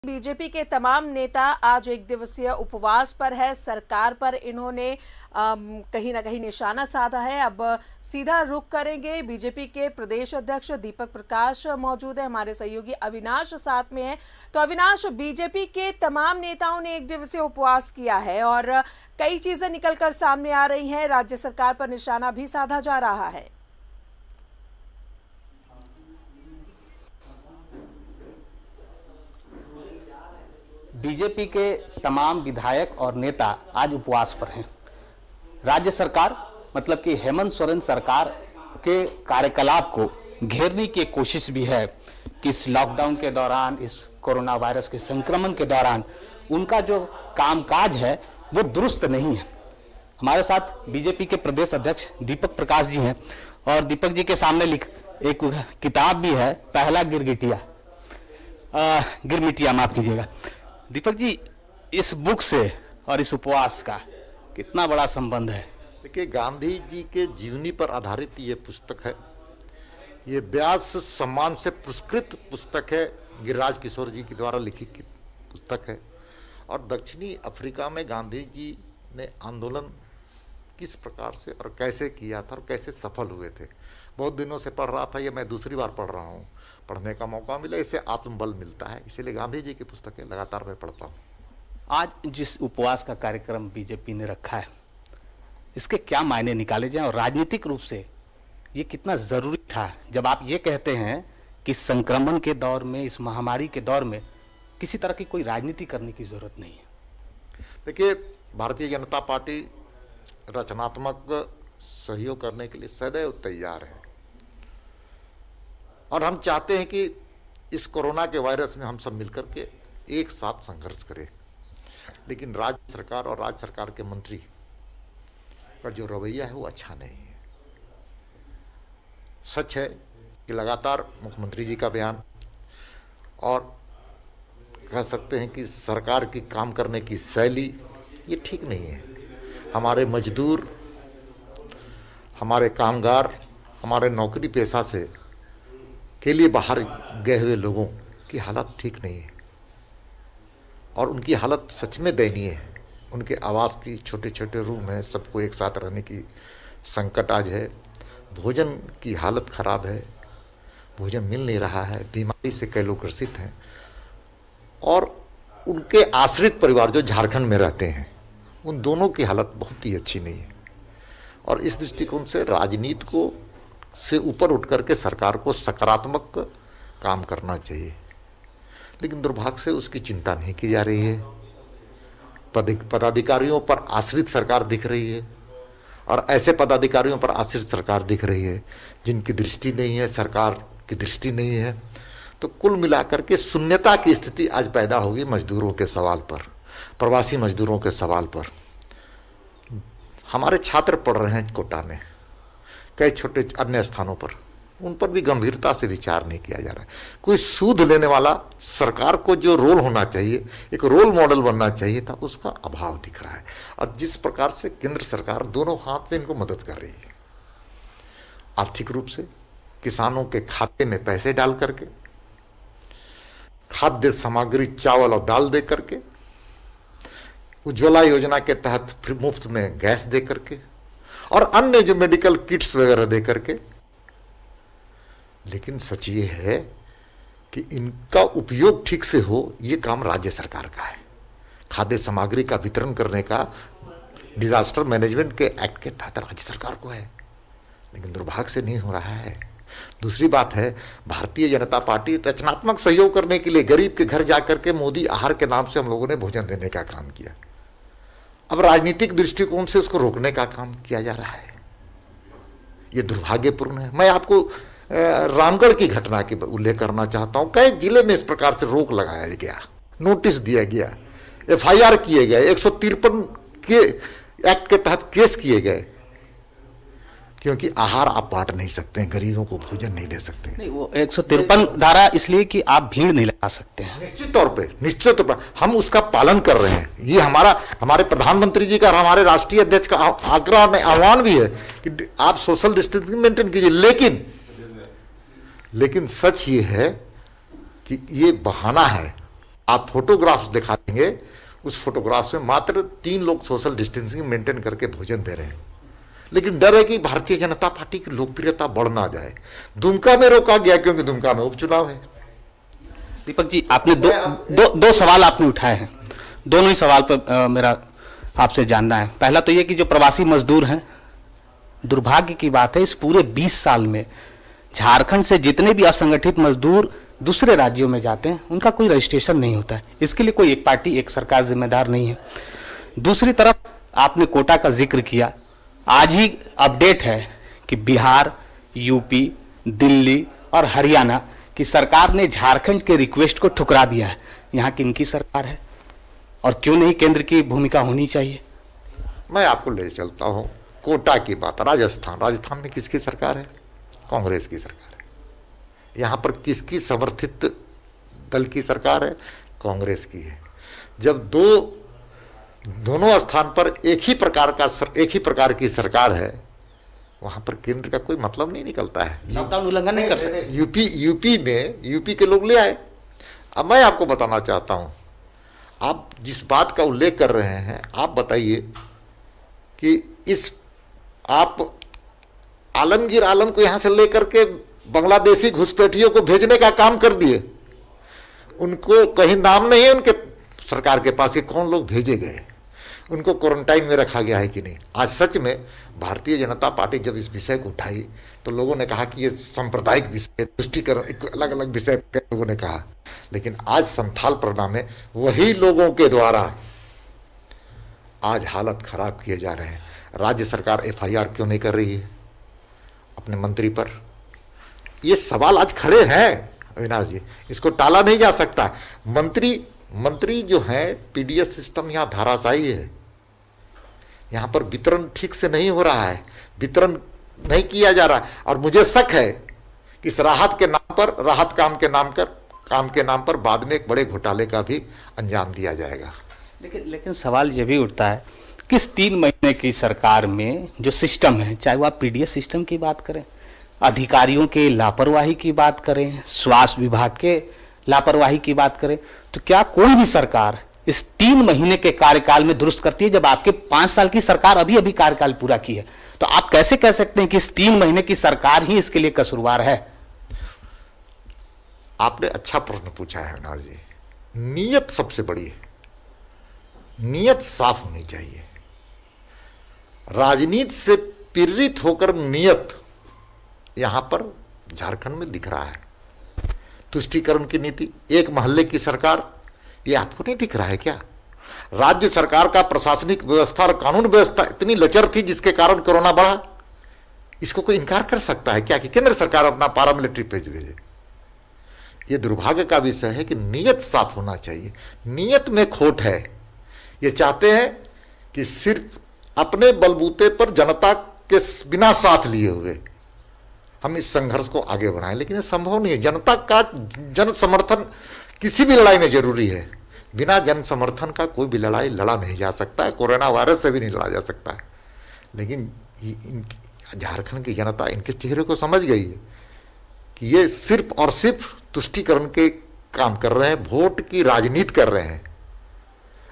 BJP के तमाम नेता आज एक दिवसीय उपवास पर है। सरकार पर इन्होंने कहीं ना कहीं निशाना साधा है। अब सीधा रुख करेंगे। बीजेपी के प्रदेश अध्यक्ष दीपक प्रकाश मौजूद है, हमारे सहयोगी अविनाश साथ में है। तो अविनाश, बीजेपी के तमाम नेताओं ने एक दिवसीय उपवास किया है और कई चीजें निकलकर सामने आ रही हैं। राज्य सरकार पर निशाना भी साधा जा रहा है। बीजेपी के तमाम विधायक और नेता आज उपवास पर हैं। राज्य सरकार मतलब कि हेमंत सोरेन सरकार के कार्यकलाप को घेरने की कोशिश भी है कि इस लॉकडाउन के दौरान, इस कोरोना वायरस के संक्रमण के दौरान उनका जो कामकाज है वो दुरुस्त नहीं है। हमारे साथ बीजेपी के प्रदेश अध्यक्ष दीपक प्रकाश जी हैं और दीपक जी के सामने एक किताब भी है, पहला गिरमिटिया, माफ कीजिएगा। दीपक जी, इस बुक से और इस उपवास का कितना बड़ा संबंध है? देखिए, गांधी जी के जीवनी पर आधारित ये पुस्तक है। ये व्यास सम्मान से पुरस्कृत पुस्तक है, गिरिराज किशोर जी के द्वारा लिखित पुस्तक है। और दक्षिणी अफ्रीका में गांधी जी ने आंदोलन किस प्रकार से और कैसे किया था और कैसे सफल हुए थे, बहुत दिनों से पढ़ रहा था। ये मैं दूसरी बार पढ़ रहा हूँ, पढ़ने का मौका मिला, इससे आत्मबल मिलता है। इसीलिए गांधी जी की पुस्तकें लगातार मैं पढ़ता हूँ। आज जिस उपवास का कार्यक्रम बीजेपी ने रखा है, इसके क्या मायने निकाले जाएं और राजनीतिक रूप से ये कितना जरूरी था, जब आप ये कहते हैं कि संक्रमण के दौर में, इस महामारी के दौर में किसी तरह की कोई राजनीति करने की जरूरत नहीं है? देखिए, भारतीय जनता पार्टी रचनात्मक सहयोग करने के लिए सदैव तैयार है और हम चाहते हैं कि इस कोरोना के वायरस में हम सब मिलकर के एक साथ संघर्ष करें। लेकिन राज्य सरकार और राज्य सरकार के मंत्री का जो रवैया है वो अच्छा नहीं है। सच है कि लगातार मुख्यमंत्री जी का बयान और कह सकते हैं कि सरकार की काम करने की शैली ये ठीक नहीं है। हमारे मजदूर, हमारे कामगार, हमारे नौकरी पेशा से के लिए बाहर गए हुए लोगों की हालत ठीक नहीं है और उनकी हालत सच में दयनीय है। उनके आवास की छोटे छोटे रूम हैं, सबको एक साथ रहने की संकट आज है। भोजन की हालत खराब है, भोजन मिल नहीं रहा है, बीमारी से कई लोग ग्रसित हैं और उनके आश्रित परिवार जो झारखंड में रहते हैं, उन दोनों की हालत बहुत ही अच्छी नहीं है। और इस दृष्टिकोण से राजनीति को से ऊपर उठ करके सरकार को सकारात्मक काम करना चाहिए, लेकिन दुर्भाग्य से उसकी चिंता नहीं की जा रही है। पदाधिकारियों पर आश्रित सरकार दिख रही है और ऐसे पदाधिकारियों पर आश्रित सरकार दिख रही है जिनकी दृष्टि नहीं है, सरकार की दृष्टि नहीं है। तो कुल मिलाकर के शून्यता की स्थिति आज पैदा होगी मजदूरों के सवाल पर, प्रवासी मजदूरों के सवाल पर। हमारे छात्र पढ़ रहे हैं कोटा में, कई छोटे अन्य स्थानों पर, उन पर भी गंभीरता से विचार नहीं किया जा रहा है। कोई सूद लेने वाला सरकार को जो रोल होना चाहिए, एक रोल मॉडल बनना चाहिए था, उसका अभाव दिख रहा है। और जिस प्रकार से केंद्र सरकार दोनों हाथ से इनको मदद कर रही है, आर्थिक रूप से किसानों के खाते में पैसे डाल करके, खाद्य सामग्री चावल और दाल दे करके, उज्ज्वला योजना के तहत मुफ्त में गैस दे करके और अन्य जो मेडिकल किट्स वगैरह दे करके। लेकिन सच ये है कि इनका उपयोग ठीक से हो, ये काम राज्य सरकार का है। खाद्य सामग्री का वितरण करने का डिजास्टर मैनेजमेंट के एक्ट के तहत राज्य सरकार को है, लेकिन दुर्भाग्य से नहीं हो रहा है। दूसरी बात है, भारतीय जनता पार्टी रचनात्मक सहयोग करने के लिए गरीब के घर जाकर के मोदी आहार के नाम से हम लोगों ने भोजन देने का काम किया। अब राजनीतिक दृष्टिकोण से उसको रोकने का काम किया जा रहा है, ये दुर्भाग्यपूर्ण है। मैं आपको रामगढ़ की घटना की उल्लेख करना चाहता हूं। कई जिले में इस प्रकार से रोक लगाया गया, नोटिस दिया गया, FIR किए गए, 153 के एक्ट के तहत केस किए गए, क्योंकि आहार आप बांट नहीं सकते हैं, गरीबों को भोजन नहीं दे सकते। नहीं, वो 153 धारा इसलिए कि आप भीड़ नहीं लगा सकते हैं। निश्चित तौर पे हम उसका पालन कर रहे हैं। ये हमारे प्रधानमंत्री जी का और हमारे राष्ट्रीय अध्यक्ष का आग्रह आह्वान भी है कि आप सोशल डिस्टेंसिंग मेंटेन कीजिए। लेकिन सच ये है कि ये बहाना है आप फोटोग्राफ्स दिखा देंगे, उस फोटोग्राफ्स में मात्र 3 लोग सोशल डिस्टेंसिंग मेंटेन करके भोजन दे रहे हैं, लेकिन डर है कि भारतीय जनता पार्टी की लोकप्रियता बढ़ ना जाए। दुमका में रोका गया क्योंकि दुमका में उपचुनाव है। दीपक जी, आपने दो सवाल आपने उठाए हैं, दोनों ही सवाल पर मेरा आपसे जानना है। पहला तो ये कि जो प्रवासी मजदूर हैं, दुर्भाग्य की बात है इस पूरे 20 साल में झारखंड से जितने भी असंगठित मजदूर दूसरे राज्यों में जाते हैं उनका कोई रजिस्ट्रेशन नहीं होता है। इसके लिए कोई एक पार्टी, एक सरकार जिम्मेदार नहीं है। दूसरी तरफ आपने कोटा का जिक्र किया, आज ही अपडेट है कि बिहार, यूपी, दिल्ली और हरियाणा की सरकार ने झारखंड के रिक्वेस्ट को ठुकरा दिया है। यहाँ किनकी सरकार है और क्यों नहीं केंद्र की भूमिका होनी चाहिए? मैं आपको ले चलता हूँ कोटा की बात। राजस्थान में किसकी सरकार है? कांग्रेस की सरकार है। यहाँ पर किसकी समर्थित दल की सरकार है? कांग्रेस की है। जब दोनों स्थान पर एक ही प्रकार की सरकार है, वहां पर केंद्र का कोई मतलब नहीं निकलता है। लॉकडाउन उल्लंघन नहीं कर सकते। यूपी के लोग ले आए। अब मैं आपको बताना चाहता हूं, आप जिस बात का उल्लेख कर रहे हैं, आप बताइए कि आप आलमगीर आलम को यहां से लेकर के बांग्लादेशी घुसपैठियों को भेजने का काम कर दिए। उनको कहीं नाम नहीं है उनके सरकार के पास कि कौन लोग भेजे गए, उनको क्वारंटाइन में रखा गया है कि नहीं। आज सच में भारतीय जनता पार्टी जब इस विषय को उठाई तो लोगों ने कहा कि ये सांप्रदायिक विषय, तुष्टीकरण, अलग अलग विषय लोगों ने कहा। लेकिन आज संथाल परगना में वही लोगों के द्वारा आज हालत खराब किए जा रहे हैं। राज्य सरकार FIR क्यों नहीं कर रही है अपने मंत्री पर? ये सवाल आज खड़े हैं अविनाश जी, इसको टाला नहीं जा सकता। मंत्री जो है, PDS सिस्टम यहाँ धाराशाही है। यहाँ पर वितरण ठीक से नहीं हो रहा है, वितरण नहीं किया जा रहा। और मुझे शक है कि इस राहत काम के नाम पर बाद में एक बड़े घोटाले का भी अंजाम दिया जाएगा। लेकिन सवाल ये भी उठता है कि इस 3 महीने की सरकार में जो सिस्टम है, चाहे वो आप PDS सिस्टम की बात करें, अधिकारियों के लापरवाही की बात करें, स्वास्थ्य विभाग के लापरवाही की बात करें, तो क्या कोई भी सरकार इस 3 महीने के कार्यकाल में दुरुस्त करती है? जब आपके 5 साल की सरकार अभी कार्यकाल पूरा की है, तो आप कैसे कह सकते हैं कि इस 3 महीने की सरकार ही इसके लिए कसूरवार है? आपने अच्छा प्रश्न पूछा है अविनाश जी। नीयत सबसे बड़ी है, नीयत साफ होनी चाहिए। राजनीति से प्रेरित होकर नीयत यहां पर झारखंड में दिख रहा है। तुष्टीकरण की नीति, एक मोहल्ले की सरकार, ये आपको नहीं दिख रहा है क्या? राज्य सरकार का प्रशासनिक व्यवस्था और कानून व्यवस्था इतनी लचर थी जिसके कारण कोरोना बढ़ा। इसको कोई इनकार कर सकता है क्या कि केंद्र सरकार अपना पैरामिलिट्री भेजे? ये दुर्भाग्य का विषय है कि नीयत साफ होना चाहिए। नीयत में खोट है। ये चाहते हैं कि सिर्फ अपने बलबूते पर जनता के बिना साथ लिए हुए हम इस संघर्ष को आगे बढ़ाएं, लेकिन ये संभव नहीं है। जनता का जन समर्थन किसी भी लड़ाई में जरूरी है। बिना जन समर्थन का कोई भी लड़ाई लड़ा नहीं जा सकता है। कोरोना वायरस से भी नहीं लड़ा जा सकता है। लेकिन झारखंड की जनता इनके चेहरे को समझ गई है कि ये सिर्फ और सिर्फ तुष्टीकरण के काम कर रहे हैं, वोट की राजनीति कर रहे हैं।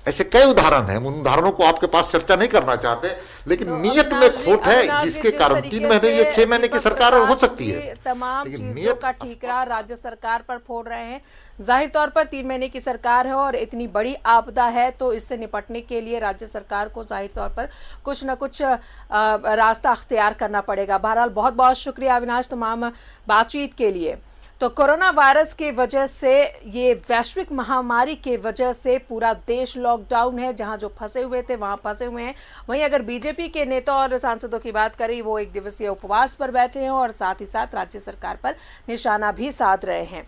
ऐसे कई उदाहरण हैं, उन उदाहरणों को आपके पास चर्चा नहीं करना चाहते, लेकिन तो नीयत में खोट है जिसके कारण 3 महीने या 6 महीने की सरकार हो सकती है। तमाम चीजों का ठीकरा राज्य सरकार पर फोड़ रहे हैं। जाहिर तौर पर 3 महीने की सरकार है और इतनी बड़ी आपदा है, तो इससे निपटने के लिए राज्य सरकार को जाहिर तौर पर कुछ न कुछ रास्ता अख्तियार करना पड़ेगा। बहरहाल बहुत बहुत शुक्रिया अविनाश तमाम बातचीत के लिए। तो कोरोना वायरस के वजह से, ये वैश्विक महामारी के वजह से पूरा देश लॉकडाउन है। जहां जो फंसे हुए थे वहां फंसे हुए हैं। वहीं अगर बीजेपी के नेता और सांसदों की बात करें, वो 1 दिवसीय उपवास पर बैठे हैं और साथ ही साथ राज्य सरकार पर निशाना भी साध रहे हैं।